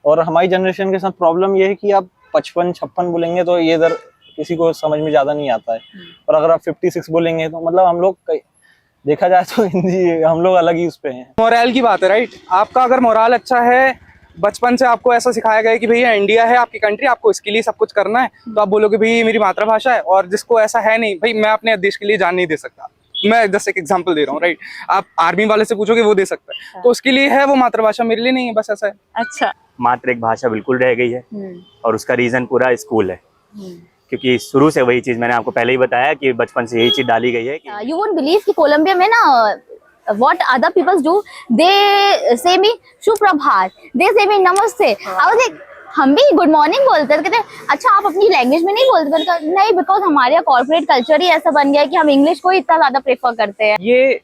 और हमारी जनरेशन के साथ प्रॉब्लम ये है कि आप 55-56 बोलेंगे तो ये इधर किसी को समझ में ज्यादा नहीं आता है, और अगर आप 56 बोलेंगे तो मतलब हम लोग देखा जाए तो हिंदी हम लोग अलग ही उस पे हैं। मोरल की बात है, राइट। आपका अगर मोरल अच्छा है, बचपन से आपको ऐसा सिखाया गया है कि भैया इंडिया है आपकी कंट्री, आपको इसके लिए सब कुछ करना है, तो आप बोलोगे भाई मेरी मातृभाषा है। और जिसको ऐसा है नहीं, भाई मैं अपने देश के लिए जान नहीं दे सकता, मैं जस्ट एक एग्जांपल दे रहा हूँ, राइट। आप आर्मी वाले से पूछोगे वो दे सकता है, तो उसके लिए है वो मातृभाषा, मेरे लिए नहीं है, बस ऐसा है। अच्छा, मात्र एक भाषा बिल्कुल रह गई है, और उसका रीजन पूरा स्कूल है, क्योंकि शुरू से वही चीज मैंने आपको पहले ही बताया कि बचपन से यही चीज डाली गई है कि यू वोंट बिलीव कि कोलंबिया में ना what other people do, they say me सुप्रभात, they say me नमस्ते। I was like, हम भी गुड मॉर्निंग बोलते हैं, कहते हैं अच्छा आप अपनी लैंग्वेज में नहीं बोलते? मैंने कहा नहीं, बिकॉज हमारे यहाँ कॉर्पोरेट कल्चर ही ऐसा बन गया है कि हम इंग्लिश को ही इतना ज्यादा प्रेफर करते हैं। ये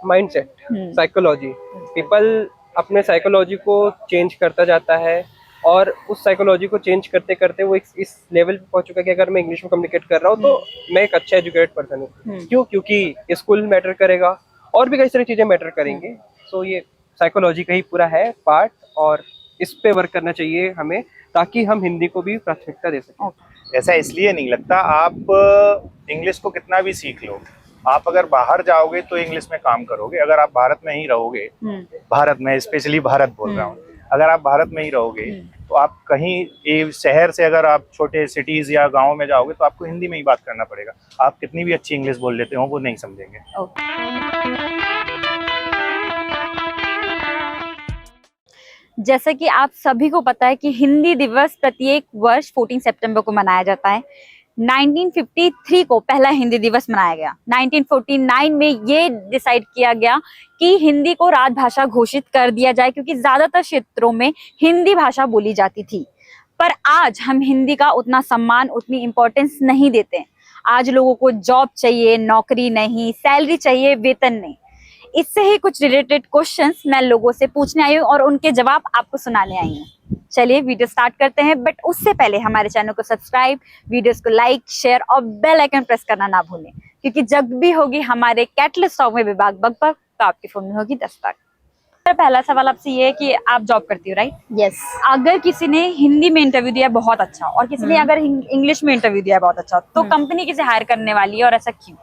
माइंडसेट, साइकोलॉजी, पीपल अपने साइकोलॉजी को चेंज करता जाता है, और उस साइकोलॉजी को चेंज करते करते वो इस लेवल पे पहुंच चुका है कि अगर मैं इंग्लिश में कम्युनिकेट कर रहा हूँ तो मैं एक अच्छा एजुकेटेड पर्सन हूँ। क्यों? क्योंकि स्कूल मैटर करेगा और भी कई सारी चीजें मैटर करेंगे। सो ये साइकोलॉजी का ही पूरा है पार्ट, और इस पे वर्क करना चाहिए हमें, ताकि हम हिंदी को भी प्राथमिकता दे सकें। ऐसा इसलिए नहीं लगता, आप इंग्लिश को कितना भी सीख लो, आप अगर बाहर जाओगे तो इंग्लिश में काम करोगे। अगर आप भारत में ही रहोगे, भारत में स्पेशली भारत बोल रहा हूँ, अगर आप भारत में ही रहोगे तो आप कहीं शहर से अगर आप छोटे सिटीज या गाँव में जाओगे तो आपको हिंदी में ही बात करना पड़ेगा। आप कितनी भी अच्छी इंग्लिश बोल लेते हो वो नहीं समझेंगे। जैसा कि आप सभी को पता है कि हिंदी दिवस प्रत्येक वर्ष 14 सितंबर को मनाया जाता है। 1953 को पहला हिंदी दिवस मनाया गया। 1949 में ये डिसाइड किया गया कि हिंदी को राजभाषा घोषित कर दिया जाए, क्योंकि ज्यादातर क्षेत्रों में हिंदी भाषा बोली जाती थी। पर आज हम हिंदी का उतना सम्मान, उतनी इम्पोर्टेंस नहीं देते। आज लोगों को जॉब चाहिए, नौकरी नहीं, सैलरी चाहिए, वेतन नहीं। इससे ही कुछ रिलेटेड क्वेश्चंस मैं लोगों से पूछने आई हूँ और उनके जवाब आपको सुनाने आई हूँ। चलिए वीडियो स्टार्ट करते हैं, बट उससे पहले हमारे चैनल को सब्सक्राइब, वीडियोस को लाइक, शेयर और बेल आइकन प्रेस करना ना भूलें, क्योंकि जब भी होगी हमारे कैटलिस्ट टॉक में विभाग बकबक तो आपके फोन में होगी दस्तक। पहला सवाल आपसे ये है कि आप जॉब करती हो, राइट? यस। अगर किसी ने हिंदी में इंटरव्यू दिया बहुत अच्छा, और किसी ने अगर इंग्लिश में इंटरव्यू दिया बहुत अच्छा, तो कंपनी किसे हायर करने वाली है और ऐसा क्यों?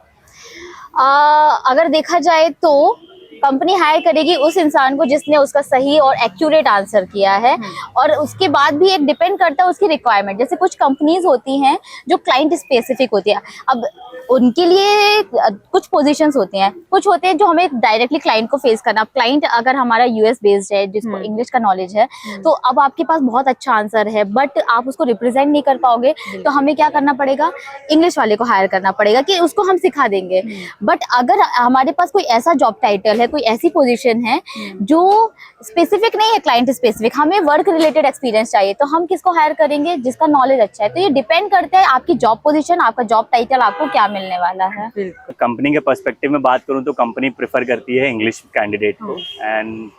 अगर देखा जाए तो कंपनी हायर करेगी उस इंसान को जिसने उसका सही और एक्यूरेट आंसर किया है, और उसके बाद भी एक डिपेंड करता है उसकी रिक्वायरमेंट। जैसे कुछ कंपनीज होती हैं जो क्लाइंट स्पेसिफिक होती है, अब उनके लिए कुछ पोजीशंस होती हैं, कुछ होते हैं जो हमें डायरेक्टली क्लाइंट को फेस करना। क्लाइंट अगर हमारा यूएस बेस्ड है, जिसको इंग्लिश का नॉलेज है, तो अब आपके पास बहुत अच्छा आंसर है बट आप उसको रिप्रेजेंट नहीं कर पाओगे, तो हमें क्या करना पड़ेगा? इंग्लिश वाले को हायर करना पड़ेगा कि उसको हम सिखा देंगे। बट अगर हमारे पास कोई ऐसा जॉब टाइटल है, कोई ऐसी पोजीशन है जो स्पेसिफिक नहीं है, क्लाइंट स्पेसिफिक, हमें वर्क रिलेटेड एक्सपीरियंस चाहिए, तो हम किसको हायर करेंगे? जिसका नॉलेज अच्छा है। तो ये डिपेंड करता है आपकी जॉब पोजीशन, आपका जॉब टाइटल, आपको क्या मिलने वाला है। कंपनी के पर्सपेक्टिव में बात करूं तो कंपनी प्रेफर करती है इंग्लिश कैंडिडेट को, एंड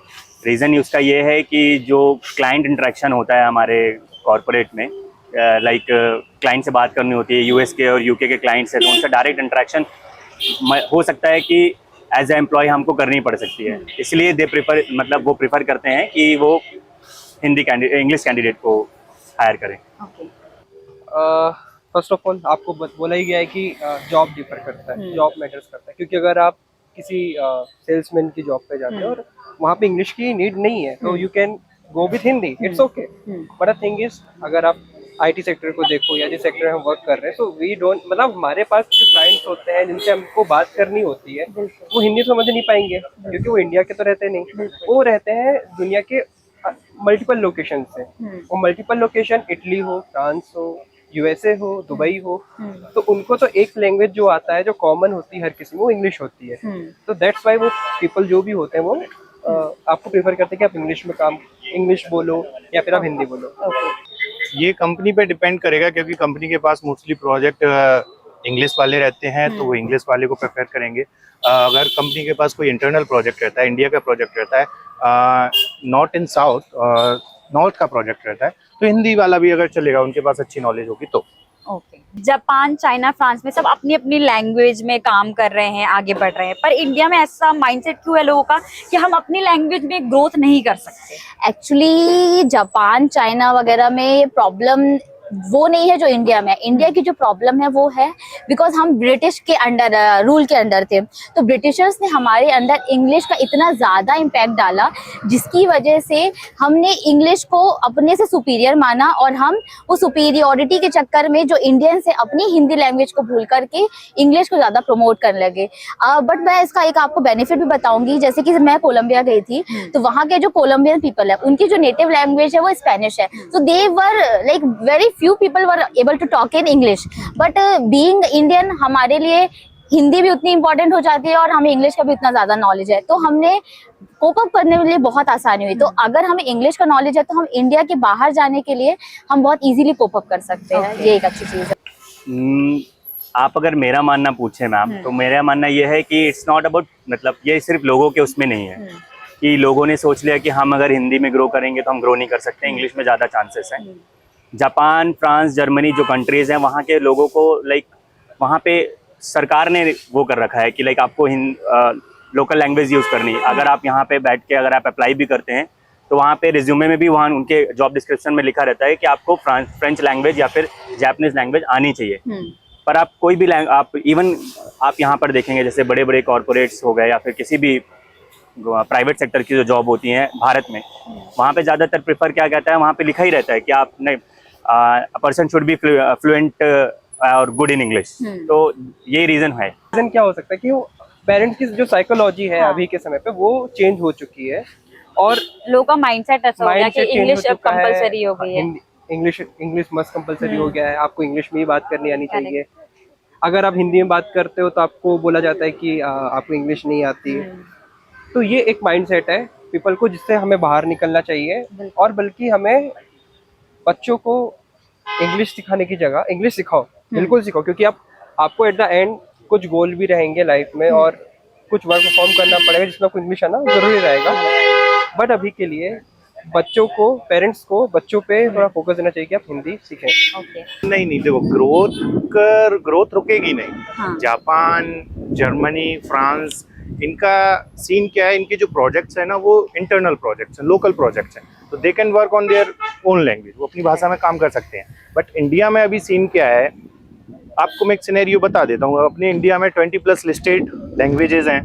रीज़न उसका ये है कि जो क्लाइंट इंटरेक्शन होता है हमारे कॉर्पोरेट में, लाइक क्लाइंट से बात करनी होती है, यूएस के और यूके के क्लाइंट्स है, तो उनसे डायरेक्ट इंटरेक्शन हो सकता है कि एज ए एम्प्लॉय हमको करनी पड़ सकती है। इसलिए दे प्रेफर, मतलब वो प्रेफर करते हैं कि वो इंग्लिश कैंडिडेट को हायर करें। फर्स्ट ऑफ ऑल आपको बोला ही गया है कि जॉब डिफर करता है, जॉब मैटर्स करता है, क्योंकि अगर आप किसी सेल्समैन की जॉब पे जाते हो और वहाँ पे इंग्लिश की नीड नहीं है, तो you can go with Hindi, it's okay. But the thing is, अगर आप आईटी सेक्टर को देखो या जिस सेक्टर में हम वर्क कर रहे हैं, सो वी डोंट, मतलब हमारे पास जो क्लाइंट्स होते हैं जिनसे हमको बात करनी होती है, वो हिंदी समझ नहीं पाएंगे, क्योंकि वो इंडिया के तो रहते नहीं, वो रहते हैं दुनिया के मल्टीपल लोकेशन से। वो मल्टीपल लोकेशन इटली हो, फ्रांस हो, यूएसए हो, दुबई हो, तो उनको तो एक लैंग्वेज जो आता है, जो कॉमन होती है हर किसी में, वो इंग्लिश होती है। तो दैट्स वाई वो पीपल जो भी होते हैं वो आपको प्रेफर करते हैं कि आप इंग्लिश बोलो या फिर आप हिंदी बोलो। ये कंपनी पे डिपेंड करेगा, क्योंकि कंपनी के पास मोस्टली प्रोजेक्ट इंग्लिश वाले रहते हैं, तो वो इंग्लिश वाले को प्रेफर करेंगे। अगर कंपनी के पास कोई इंटरनल प्रोजेक्ट रहता है, इंडिया का प्रोजेक्ट रहता है, नॉट इन साउथ, नॉर्थ का प्रोजेक्ट रहता है, तो हिंदी वाला भी अगर चलेगा, उनके पास अच्छी नॉलेज होगी तो। ओके, जापान, चाइना, फ्रांस में सब अपनी अपनी लैंग्वेज में काम कर रहे हैं, आगे बढ़ रहे हैं, पर इंडिया में ऐसा माइंडसेट क्यों है लोगों का कि हम अपनी लैंग्वेज में ग्रोथ नहीं कर सकते? एक्चुअली जापान, चाइना वगैरह में प्रॉब्लम वो नहीं है जो इंडिया में है। इंडिया की जो प्रॉब्लम है वो है बिकॉज हम ब्रिटिश के अंडर रूल के अंडर थे, तो ब्रिटिशर्स ने हमारे अंदर इंग्लिश का इतना ज़्यादा इम्पैक्ट डाला जिसकी वजह से हमने इंग्लिश को अपने से सुपीरियर माना और हम वो सुपीरियोरिटी के चक्कर में जो इंडियंस है अपनी हिंदी लैंग्वेज को भूल करके इंग्लिश को ज़्यादा प्रमोट करने लगे। बट मैं इसका एक आपको बेनिफिट भी बताऊंगी। जैसे कि मैं कोलंबिया गई थी तो वहाँ के जो कोलंबियन पीपल है उनकी जो नेटिव लैंग्वेज है वो स्पेनिश है, तो they were like very few people were able to talk in English, but being Indian हमारे लिए हिंदी भी उतनी इम्पोर्टेंट हो जाती है और हमें इंग्लिश का भी उतना ज्यादा नॉलेज है, तो हमने कोप अप करने के लिए बहुत आसानी हुई। तो अगर हमें इंग्लिश का नॉलेज है तो हम इंडिया के बाहर जाने के लिए हम बहुत इजीली कोप अप कर सकते हैं। ये एक अच्छी चीज है। आप अगर मेरा मानना पूछे मैम, तो मेरा मानना ये है कि इट्स नॉट अबाउट, मतलब ये सिर्फ लोगों के उसमें नहीं है कि लोगों ने सोच लिया कि हम अगर हिंदी में ग्रो करेंगे तो हम ग्रो नहीं कर सकते, इंग्लिश में ज़्यादा चांसेस हैं। जापान, फ्रांस, जर्मनी जो कंट्रीज़ हैं वहाँ के लोगों को लाइक वहाँ पे सरकार ने वो कर रखा है कि लाइक आपको लोकल लैंग्वेज यूज़ करनी है। अगर आप यहाँ पे बैठ के अगर आप अप्लाई भी करते हैं तो वहाँ पे रिज्यूमे में भी वहाँ उनके जॉब डिस्क्रिप्शन में लिखा रहता है कि आपको फ्रेंच लैंग्वेज या फिर जापानीज लैंग्वेज आनी चाहिए। पर आप कोई भी आप इवन आप यहाँ पर देखेंगे जैसे बड़े बड़े कॉरपोरेट्स हो गए या फिर किसी भी प्राइवेट सेक्टर की जो जॉब होती हैं भारत में, वहाँ पे ज़्यादातर प्रेफर क्या कहता है, वहाँ पे लिखा ही रहता है कि आप नहीं पर्सन शुड बी फ्लुएंट और गुड इन इंग्लिश। तो ये रीज़न है। रीज़न क्या हो सकता है कि वो पेरेंट्स की जो साइकोलॉजी है अभी के समय पे वो चेंज हो चुकी है और लोगों का माइंडसेट ऐसा हो गया कि इंग्लिश अब कंपलसरी हो गई है। इंग्लिश मस्ट कंपलसरी हो गया है, आपको इंग्लिश में ही बात करनी आनी चाहिए। अगर आप हिंदी में बात करते हो तो आपको बोला जाता है कि आपको इंग्लिश नहीं आती। तो ये एक माइंडसेट है पीपल को जिससे हमें बाहर निकलना चाहिए और बल्कि हमें बच्चों को इंग्लिश सिखाने की जगह इंग्लिश सिखाओ, बिल्कुल सिखाओ, क्योंकि आपको एट द एंड कुछ गोल भी रहेंगे लाइफ में और कुछ वर्क परफॉर्म करना पड़ेगा जिसमें आपको इंग्लिश आना जरूरी रहेगा। बट अभी के लिए बच्चों को, पेरेंट्स को बच्चों पे थोड़ा फोकस देना चाहिए कि आप हिंदी सीखें। नहीं देखो, ग्रोथ रुकेगी नहीं। जापान, जर्मनी, फ्रांस, इनका सीन क्या है, इनके जो प्रोजेक्ट्स है ना वो इंटरनल प्रोजेक्ट्स हैं, लोकल प्रोजेक्ट्स हैं, तो they can work on their own language, वो अपनी भाषा में काम कर सकते हैं। बट इंडिया में अभी सीन क्या है, आपको मैं एक सिनेरियो बता देता हूँ। अपने इंडिया में 20+ लिस्टेड लैंग्वेजेस हैं,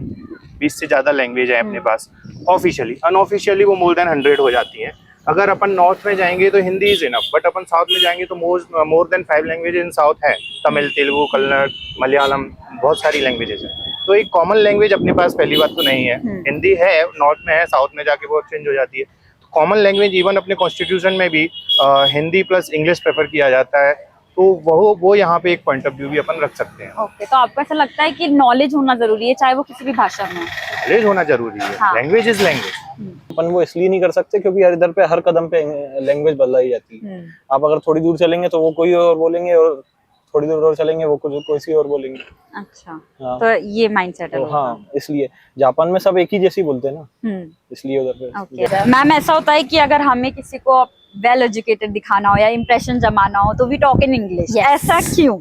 20 से ज़्यादा लैंग्वेज है अपने पास ऑफिशियली। अनऑफिशियली वो मोर देन 100 हो जाती हैं। अगर अपन नॉर्थ में जाएंगे तो Hindi is enough, but upon south में जाएंगे तो more than 5 language in south है। तमिल, तेलुगु, कन्नड़, मलयालम, बहुत सारी लैंग्वेजेस हैं। तो एक कॉमन लैंग्वेज अपने पास पहली बात तो नहीं है। हिंदी है, नॉर्थ में है, साउथ में जाके वो चेंज हो जाती है। तो कॉमन लैंग्वेज इवन अपने कॉन्स्टिट्यूशन में भी हिंदी प्लस इंग्लिश प्रेफर किया जाता है, तो वो यहाँ पे एक पॉइंट ऑफ व्यू भी अपन रख सकते हैं। ओके, तो आपको ऐसा लगता है कि नॉलेज होना जरूरी है चाहे वो किसी भी भाषा में हो? नॉलेज होना जरूरी है। Language is language. अपन वो इसलिए नहीं कर सकते क्योंकि यार इधर पे हर कदम पे लैंग्वेज बदलाई जाती है। आप अगर थोड़ी दूर चलेंगे तो वो कोई और बोलेंगे और थोड़ी दूर और चलेंगे वो कोई और बोलेंगे। अच्छा, हाँ। तो ये माइंडसेट है। तो हाँ, इसलिए जापान में सब एक ही जैसी बोलते हैं ना, इसलिए उधर पे। ओके मैम, ऐसा होता है कि अगर हमें किसी को वेल एजुकेटेड दिखाना हो या इम्प्रेशन जमाना हो तो वी टॉक इन इंग्लिश, ऐसा क्यों?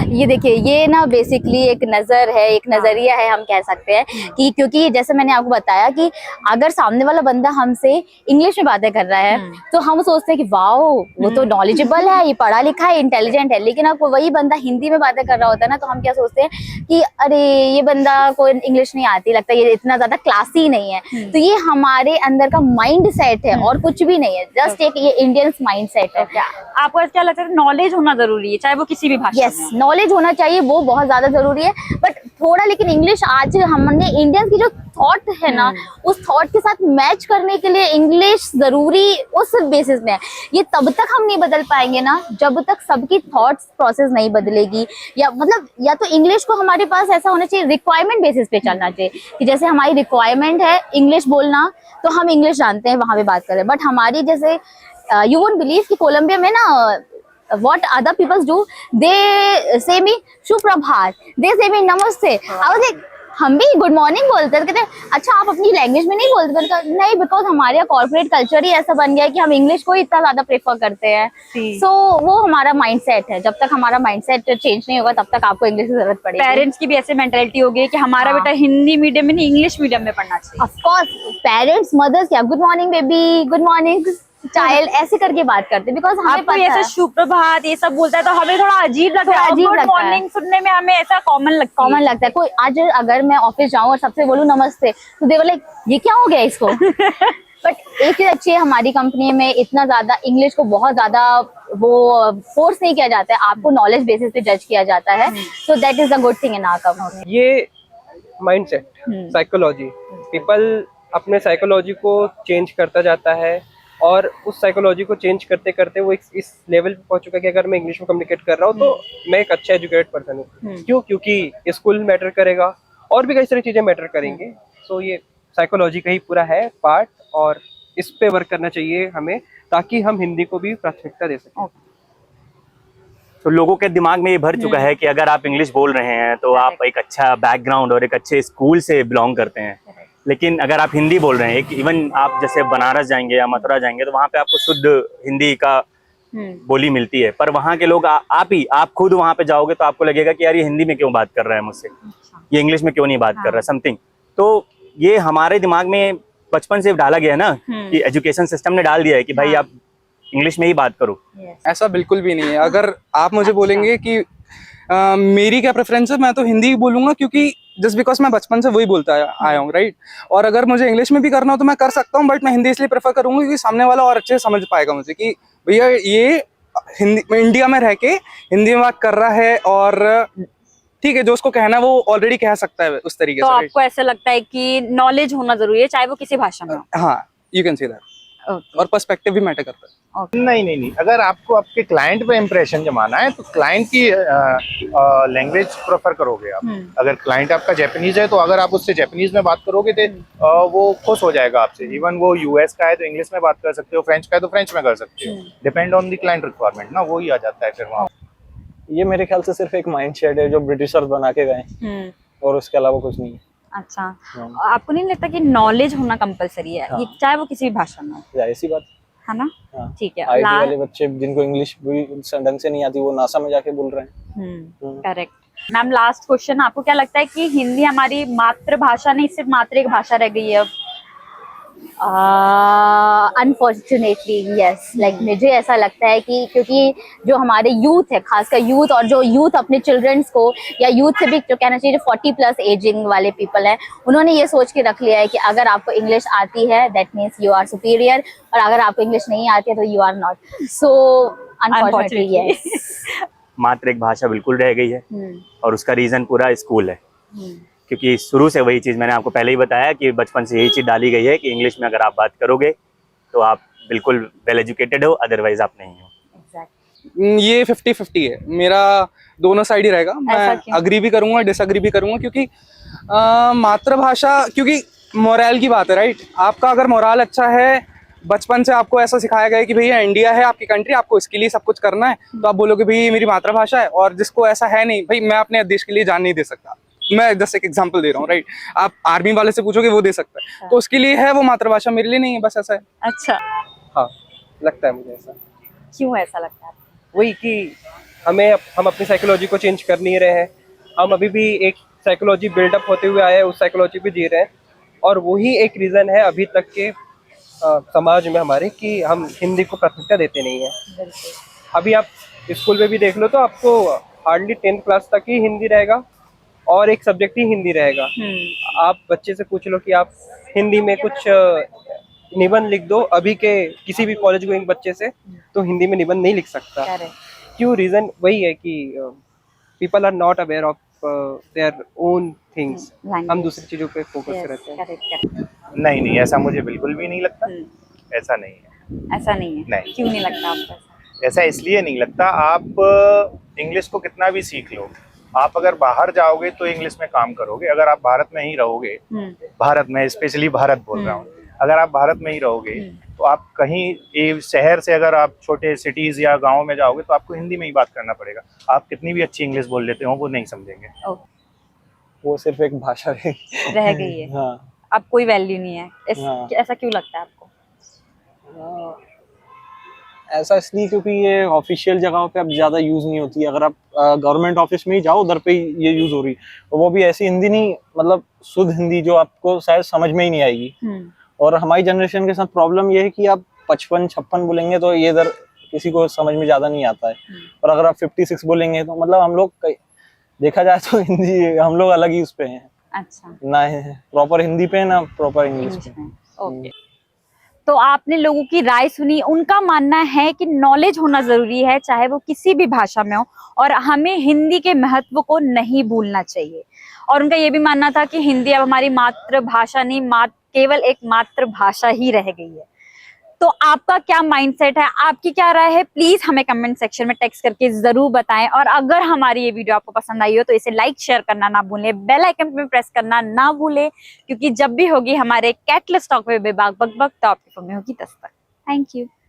ये देखिए, ये ना बेसिकली एक नजर है, एक नजरिया है, हम कह सकते हैं कि क्योंकि जैसे मैंने आपको बताया कि अगर सामने वाला बंदा हमसे इंग्लिश में बातें कर रहा है तो हम सोचते हैं कि वाओ वो तो नॉलेजेबल है, ये पढ़ा लिखा है, इंटेलिजेंट है। लेकिन अब वही बंदा हिंदी में बातें कर रहा होता है ना, तो हम क्या सोचते हैं कि अरे ये बंदा को इंग्लिश नहीं आती, लगता है ये इतना ज्यादा क्लासी नहीं है। तो ये हमारे अंदर का माइंड सेट है और कुछ भी नहीं है, जस्ट एक ये इंडियन माइंड सेट है। आपको क्या लगता है नॉलेज होना जरूरी है चाहे वो किसी भी भाषा में? यस, नॉलेज होना चाहिए, वो बहुत ज्यादा जरूरी है। बट थोड़ा लेकिन इंग्लिश आज हमने इंडियन की जो थॉट है ना उस थॉट के साथ मैच करने के लिए इंग्लिश जरूरी उस बेसिस में है। ये तब तक हम नहीं बदल पाएंगे ना जब तक सबकी थॉट्स प्रोसेस नहीं बदलेगी, या मतलब या तो इंग्लिश को हमारे पास ऐसा होना चाहिए, रिक्वायरमेंट बेसिस पे चलना चाहिए कि जैसे हमारी रिक्वायरमेंट है इंग्लिश बोलना तो हम इंग्लिश जानते हैं, वहां पे बात करें। बट हमारी जैसे यू वोंट बिलीव कि कोलंबिया में ना what other people do, they say me Suprabhat, they say me Namaste. I was like, हम भी गुड मॉर्निंग बोलते हैं, कहते हैं अच्छा आप अपनी लैंग्वेज में नहीं बोलते? मैंने कहा नहीं, बिकॉज हमारे यहाँ कॉर्पोरेट कल्चर ही ऐसा बन गया है कि हम इंग्लिश को ही इतना ज्यादा प्रेफर करते हैं। सो वो हमारा माइंडसेट है, जब तक हमारा माइंडसेट चेंज नहीं होगा तब तक आपको इंग्लिश की जरूरत पड़ेगी। पेरेंट्स की भी ऐसे मेंटालिटी हो गई कि हमारा हाँ। बेटा हिंदी मीडियम में नहीं इंग्लिश मीडियम में पढ़ना चाहिए। ऑफ कोर्स पेरेंट्स मदर्स क्या good morning baby, good morning child ऐसे करके बात करते हैं, बिकॉज हमें आपको पता ऐसे है सुप्रभात ये सब बोलता है तो हमें थोड़ा अजीब लगता थोड़ा है। अजीब गुड लगता है। मॉर्निंग सुनने में हमें ऐसा कॉमन लगता है। कोई आज अगर मैं ऑफिस जाऊं और सबसे बोलूं नमस्ते तो दे लाइक ये क्या हो गया इसको। बट एक चीज अच्छी है, हमारी कंपनी में इतना ज्यादा इंग्लिश को बहुत ज्यादा वो फोर्स नहीं किया जाता है, आपको नॉलेज बेसिस पे जज किया जाता है। So that is the good thing in our company. ये माइंडसेट, साइकोलॉजी, पीपल अपने साइकोलॉजी को चेंज करता जाता है और उस साइकोलॉजी को चेंज करते करते वो इस लेवल पे पहुंच चुका है कि अगर मैं इंग्लिश में कम्युनिकेट कर रहा हूँ तो मैं एक अच्छा एजुकेटेड पर्सन हूँ। क्यों? क्योंकि स्कूल मैटर करेगा और भी कई सारी चीजें मैटर करेंगे। सो ये साइकोलॉजी का ही पूरा है पार्ट और इस पे वर्क करना चाहिए हमें, ताकि हम हिंदी को भी प्राथमिकता दे सकें। तो लोगों के दिमाग में ये भर चुका है कि अगर आप इंग्लिश बोल रहे हैं तो आप एक अच्छा बैकग्राउंड और एक अच्छे स्कूल से बिलोंग करते हैं। लेकिन अगर आप हिंदी बोल रहे हैं, एक इवन आप जैसे बनारस जाएंगे या मथुरा जाएंगे तो वहाँ पे आपको शुद्ध हिंदी का बोली मिलती है, पर वहाँ के लोग आप खुद वहाँ पे जाओगे तो आपको लगेगा कि यार ये हिंदी में क्यों बात कर रहा है मुझसे, ये इंग्लिश में क्यों नहीं बात कर रहा है समथिंग। तो ये हमारे दिमाग में बचपन से डाला गया है ना, कि एजुकेशन सिस्टम ने डाल दिया है कि भाई आप इंग्लिश में ही बात करो। ऐसा बिल्कुल भी नहीं है। अगर आप मुझे बोलेंगे कि मेरी क्या प्रेफरेंस है, मैं तो हिंदी ही बोलूंगा, क्योंकि जस्ट बिकॉज मैं बचपन से वही बोलता आया हूँ, राइट। और अगर मुझे इंग्लिश में भी करना हो तो मैं कर सकता हूँ, बट मैं हिंदी इसलिए प्रेफर करूंगा क्योंकि सामने वाला और अच्छे से समझ पाएगा मुझे कि भैया ये हिंदी इंडिया में रह के हिंदी में बात कर रहा है, और ठीक है जो उसको कहना वो ऑलरेडी कह सकता है उस तरीके तो से। आपको ऐसा लगता है कि नॉलेज होना जरूरी है चाहे वो किसी भाषा में हो? हाँ, यू कैन सी दैट। और पर्सपेक्टिव भी मैटर करता है। नहीं, अगर आपको आपके क्लाइंट पे इम्प्रेशन जमाना है तो क्लाइंट की लैंग्वेज प्रेफर करोगे आप। अगर क्लाइंट आपका जापानीज है तो अगर आप उससे जापानीज में बात करोगे तो वो खुश हो जाएगा आपसे। इवन वो यूएस का है तो इंग्लिश में बात कर सकते हो, फ्रेंच का है तो फ्रेंच में कर सकते हो। Depend on the client requirement ना, वो ही आ जाता है फिर वहाँ। ये मेरे ख्याल से सिर्फ एक माइंडसेट है जो ब्रिटिशर्स बना के गए, और उसके अलावा कुछ नहीं है। अच्छा, आपको नहीं लगता कि नॉलेज होना कंपलसरी है? हाँ। ये चाहे वो किसी भी भाषा में हो, ऐसी बात है ना? हाँ। ठीक है। आईटी वाले बच्चे जिनको इंग्लिश भी ढंग से नहीं आती वो नासा में जाके बोल रहे हैं। करेक्ट। मैम लास्ट क्वेश्चन, आपको क्या लगता है कि हिंदी हमारी मातृभाषा नहीं सिर्फ मात्र एक भाषा रह गई है अब? अनफॉर्चुनेटली यस, लाइक मुझे ऐसा लगता है कि क्योंकि जो हमारे यूथ है, खासकर यूथ, और जो यूथ अपने चिल्ड्रंस को, या यूथ से भी जो कहना चाहिए, जो 40+ एजिंग वाले पीपल हैं, उन्होंने ये सोच के रख लिया है कि अगर आपको इंग्लिश आती है that means you are superior, और अगर आपको इंग्लिश नहीं आती है तो you are not. So unfortunately yes, मात्र एक भाषा बिल्कुल रह गई है और उसका रीजन पूरा स्कूल है। क्योंकि शुरू से वही चीज़ मैंने आपको पहले ही बताया कि बचपन से यही चीज़ डाली गई है कि इंग्लिश में अगर आप बात करोगे तो आप बिल्कुल वेल एजुकेटेड हो, अदरवाइज आप नहीं हो। ये 50-50 है, मेरा दोनों साइड ही रहेगा। मैं अग्री भी करूंगा, डिसअग्री भी करूंगा, क्योंकि मातृभाषा, क्योंकि मोरल की बात है, राइट। आपका अगर मोरल अच्छा है, बचपन से आपको ऐसा सिखाया गया है कि भैया इंडिया है आपकी कंट्री, आपको इसके लिए सब कुछ करना है, तो आप बोलोगे भाई ये मेरी मातृभाषा है। और जिसको ऐसा है नहीं, भाई मैं अपने देश के लिए जान नहीं दे सकता, मैं जस्ट एक एग्जांपल दे रहा हूँ, राइट। आप आर्मी वाले से पूछोगे वो दे सकता है, तो उसके लिए है वो मातृभाषा, मेरे लिए नहीं है, बस ऐसा है। अच्छा, हाँ लगता है मुझे ऐसा। क्यों ऐसा लगता है? वही कि हम अपनी साइकोलॉजी को चेंज कर नहीं रहे हैं, हम अभी भी एक साइकोलॉजी बिल्डअप होते हुए आए हैं, उस साइकोलॉजी पे जी रहे हैं, और वही एक रीज़न है अभी तक के समाज में हमारे कि हम हिंदी को प्राथमिकता देते नहीं हैं। अभी आप स्कूल में भी देख लो तो आपको हार्डली 10th क्लास तक ही हिंदी रहेगा और एक सब्जेक्ट ही हिंदी रहेगा। आप बच्चे से पूछ लो कि आप हिंदी में कुछ निबंध लिख दो अभी के किसी भी कॉलेज गोइंग बच्चे से, तो हिंदी में निबंध नहीं लिख सकता। क्यों? रीजन वही है कि people are not aware of their own things, हम दूसरी चीजों पे फोकस रहते हैं। नहीं, ऐसा मुझे बिल्कुल भी नहीं लगता। ऐसा नहीं है। ऐसा नहीं है? नहीं। क्यों नहीं लगता आपको? ऐसा इसलिए नहीं लगता, आप इंग्लिश को कितना भी सीख लो, आप अगर बाहर जाओगे तो इंग्लिश में काम करोगे। अगर आप भारत में ही रहोगे, भारत में स्पेशली भारत बोल रहा हूँ, अगर आप भारत में ही रहोगे तो आप कहीं शहर से अगर आप छोटे सिटीज या गांव में जाओगे तो आपको हिंदी में ही बात करना पड़ेगा। आप कितनी भी अच्छी इंग्लिश बोल लेते हो वो नहीं समझेंगे। वो सिर्फ एक भाषा रह रह गई है, हाँ अब कोई वैल्यू नहीं है। हाँ। ऐसा क्यों लगता है आपको? ऐसा इसलिए क्योंकि ये ऑफिशियल जगहों पे अब ज्यादा यूज नहीं होती है। अगर आप गवर्नमेंट ऑफिस में ही जाओ उधर पे ही ये यूज हो रही है, और वो भी ऐसी हिंदी नहीं, मतलब शुद्ध हिंदी जो आपको शायद समझ में ही नहीं आएगी। और हमारी जनरेशन के साथ प्रॉब्लम ये है कि आप 55-56 बोलेंगे तो ये इधर किसी को समझ में ज्यादा नहीं आता है। और अगर आप 56 बोलेंगे तो मतलब हम लोग देखा जाए तो हिंदी हम लोग अलग ही उस पे हैं। अच्छा, ना प्रॉपर हिंदी पे ना प्रॉपर इंग्लिश पे। ओके। तो आपने लोगों की राय सुनी, उनका मानना है कि नॉलेज होना जरूरी है, चाहे वो किसी भी भाषा में हो, और हमें हिंदी के महत्व को नहीं भूलना चाहिए। और उनका ये भी मानना था कि हिंदी अब हमारी मातृभाषा नहीं, केवल एक मातृभाषा ही रह गई है। तो आपका क्या माइंडसेट है, आपकी क्या राय है, प्लीज हमें कमेंट सेक्शन में टेक्स्ट करके जरूर बताएं। और अगर हमारी ये वीडियो आपको पसंद आई हो तो इसे लाइक शेयर करना ना भूलें, बेल आइकन पे प्रेस करना ना भूलें, क्योंकि जब भी होगी हमारे कैटलिस्ट टॉक में बेबाक बकबक तो आपके फोन में होगी दस्तक। Thank you.